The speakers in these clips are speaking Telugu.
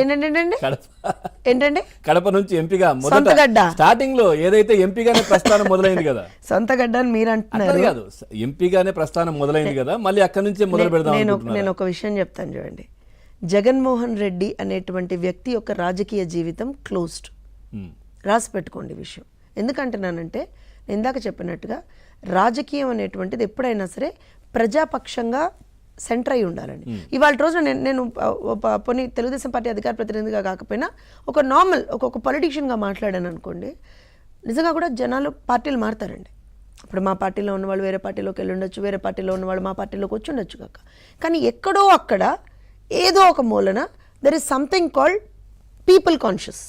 ఏంటంటే ఏంటంటే కడప నుంచి ఎంపీగా సొంతగడ్డ స్టార్టింగ్ లో ఏదైతే ఎంపీగానే ప్రస్థానం మొదలైంది కదా, సొంతగడ్డ అని మీరు అంటున్నారు కాదు ఎంపీగానే ప్రస్థానం మొదలైంది కదా, మళ్ళీ అక్కడి నుంచే మొదలు పెడదాం. నేను ఒక విషయం చెప్తాను చూడండి. జగన్మోహన్ రెడ్డి అనేటువంటి వ్యక్తి యొక్క రాజకీయ జీవితం క్లోజ్డ్. రాసి పెట్టుకోండి విషయం. ఎందుకంటున్నానంటే నేను ఇందాక చెప్పినట్టుగా రాజకీయం అనేటువంటిది ఎప్పుడైనా సరే ప్రజాపక్షంగా సెంటర్ అయి ఉండాలండి. ఇవాళ రోజున నేను పోనీ తెలుగుదేశం పార్టీ అధికార ప్రతినిధిగా కాకపోయినా ఒక నార్మల్ ఒక పొలిటీషియన్గా మాట్లాడాను అనుకోండి, నిజంగా కూడా జనాలు పార్టీలు మారుతారండి. ఇప్పుడు మా పార్టీలో ఉన్నవాళ్ళు వేరే పార్టీలోకి వెళ్ళి ఉండొచ్చు, వేరే పార్టీలో ఉన్నవాళ్ళు మా పార్టీలోకి వచ్చి ఉండొచ్చు కాక, కానీ ఎక్కడో అక్కడ ఏదో ఒక మూలన there is something called people conscious.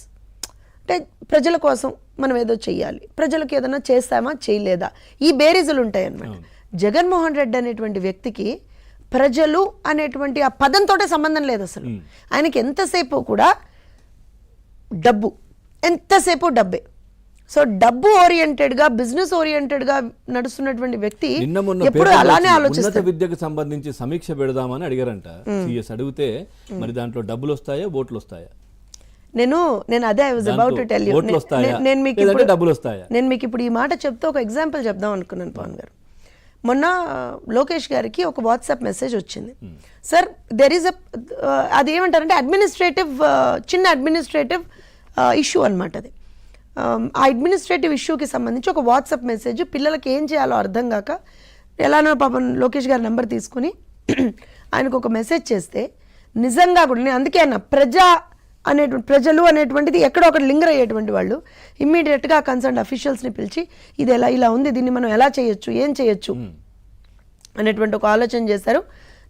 అంటే ప్రజల కోసం మనం ఏదో చెయ్యాలి, ప్రజలకు ఏదైనా చేస్తామా చేయలేదా, ఈ బేరీజులు ఉంటాయి అన్నమాట. జగన్మోహన్ రెడ్డి అనేటువంటి వ్యక్తికి ప్రజలు అనేటువంటి ఆ పదంతోటే సంబంధం లేదు అసలు. ఆయనకి ఎంతసేపు కూడా డబ్బు, ఎంతసేపు డబ్బే. సో డబ్బు ఓరియంటెడ్గా, బిజినెస్ ఓరియంటెడ్గా నడుస్తున్నటువంటి వ్యక్తి ఎప్పుడు అలానే ఆలోచిస్తారు. విద్యకు సంబంధించి సమీక్ష పెడదామని అడిగారంట సిఎస్. అడిగితే మరి దాంట్లో డబ్బులు వస్తాయా, ఓట్లు వస్తాయా? నేను అదే I was about to tell you. నేను మీకు ఇప్పుడు ఈ మాట చెప్తే ఒక ఎగ్జాంపుల్ చెప్దాం అనుకున్నాను పవన్ గారు. మొన్న లోకేష్ గారికి ఒక వాట్సాప్ మెసేజ్ వచ్చింది. సార్ దెర్ ఈజ్ అది ఏమంటారంటే అడ్మినిస్ట్రేటివ్, చిన్న అడ్మినిస్ట్రేటివ్ ఇష్యూ అనమాట అది. ఆ అడ్మినిస్ట్రేటివ్ ఇష్యూకి సంబంధించి ఒక వాట్సాప్ మెసేజ్, పిల్లలకి ఏం చేయాలో అర్థం కాక ఎలానో పాపం లోకేష్ గారి నెంబర్ తీసుకుని ఆయనకు ఒక మెసేజ్ చేస్తే, నిజంగా కూడా నేను అందుకే అన్న ప్రజలు అనేటువంటిది ఎక్కడో ఒకటి లింగర్ అయ్యేటువంటి వాళ్ళు ఇమ్మీడియట్గా కన్సర్న్ అఫీషియల్స్ని పిలిచి ఇది ఇలా ఉంది, దీన్ని మనం ఎలా చేయొచ్చు, ఏం చేయొచ్చు అనేటువంటి ఒక ఆలోచన చేశారు.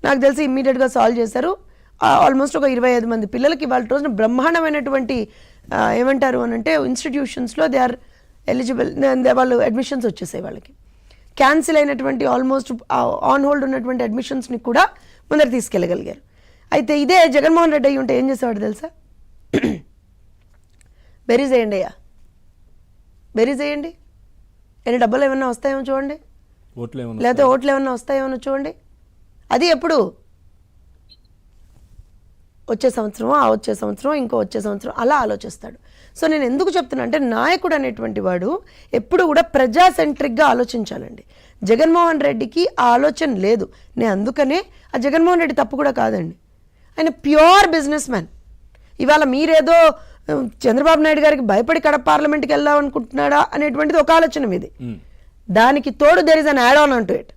నాకు తెలిసి ఇమ్మీడియట్గా సాల్వ్ చేశారు. ఆల్మోస్ట్ ఒక 25 మంది పిల్లలకి వాళ్ళ రోజున బ్రహ్మాండమైనటువంటి ఏమంటారు అని అంటే ఇన్స్టిట్యూషన్స్లో దే ఆర్ ఎలిజిబుల్, వాళ్ళు అడ్మిషన్స్ వచ్చేసాయి. వాళ్ళకి క్యాన్సిల్ అయినటువంటి ఆల్మోస్ట్ ఆన్ హోల్డ్ ఉన్నటువంటి అడ్మిషన్స్ని కూడా ముందర తీసుకెళ్ళగలిగారు. అయితే ఇదే జగన్మోహన్ రెడ్డి అయ్యి ఉంటే ఏం చేసేవాడు తెలుసా? బెరీజ్ వేయండి అయ్యా, బెరీజ్ వేయండి, ఎన్ని డబ్బులు ఏమన్నా వస్తాయేమో చూడండి, లేకపోతే ఓట్లు ఏమన్నా వస్తాయేమో చూడండి. అది ఎప్పుడు వచ్చే సంవత్సరం, వచ్చే సంవత్సరం, ఇంకో వచ్చే సంవత్సరం అలా ఆలోచిస్తాడు. సో నేను ఎందుకు చెప్తున్నా అంటే నాయకుడు అనేటువంటి వాడు ఎప్పుడు కూడా ప్రజా సెంట్రిక్గా ఆలోచించాలండి. జగన్మోహన్ రెడ్డికి ఆ ఆలోచన లేదు. నేను అందుకనే ఆ జగన్మోహన్ రెడ్డి తప్పు కూడా కాదండి, ఆయన ప్యూర్ బిజినెస్ మ్యాన్. ఇవాళ మీరేదో చంద్రబాబు నాయుడు గారికి భయపడి కడప పార్లమెంట్కి వెళ్దాం అనుకుంటున్నాడా అనేటువంటిది ఒక ఆలోచన మీది. దానికి తోడు there is an add on అంటూ ఇట్.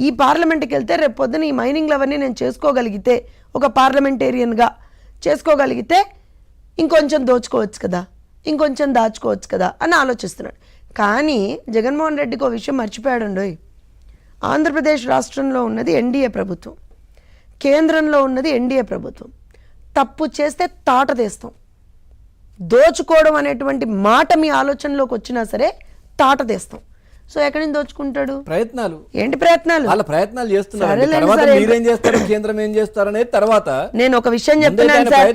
ఈ పార్లమెంట్కి వెళ్తే రేపు పొద్దున ఈ మైనింగ్లు అవన్నీ నేను చేసుకోగలిగితే, ఒక పార్లమెంటేరియన్గా చేసుకోగలిగితే ఇంకొంచెం దోచుకోవచ్చు కదా, ఇంకొంచెం దాచుకోవచ్చు కదా అని ఆలోచిస్తున్నాడు. కానీ జగన్మోహన్ రెడ్డికి ఒక విషయం మర్చిపోయాడండోయ్. ఆంధ్రప్రదేశ్ రాష్ట్రంలో ఉన్నది ఎన్డీఏ ప్రభుత్వం, కేంద్రంలో ఉన్నది ఎన్డీఏ ప్రభుత్వం. తప్పు చేస్తే తాట తీస్తాం. దోచుకోవడం అనేటువంటి మాట మీ ఆలోచనలోకి వచ్చినా సరే తాట తీస్తాం. సో ఎక్కడి నుంచి దోచుకుంటాడు? ప్రయత్నాలు. ఏంటి ప్రయత్నాలు? వాళ్ళ ప్రయత్నాలు చేస్తున్నారు. మీరేం చేస్తారు, కేంద్రం ఏం చేస్తారు అనేది తర్వాత. నేను ఒక విషయం చెప్తున్నాను సార్.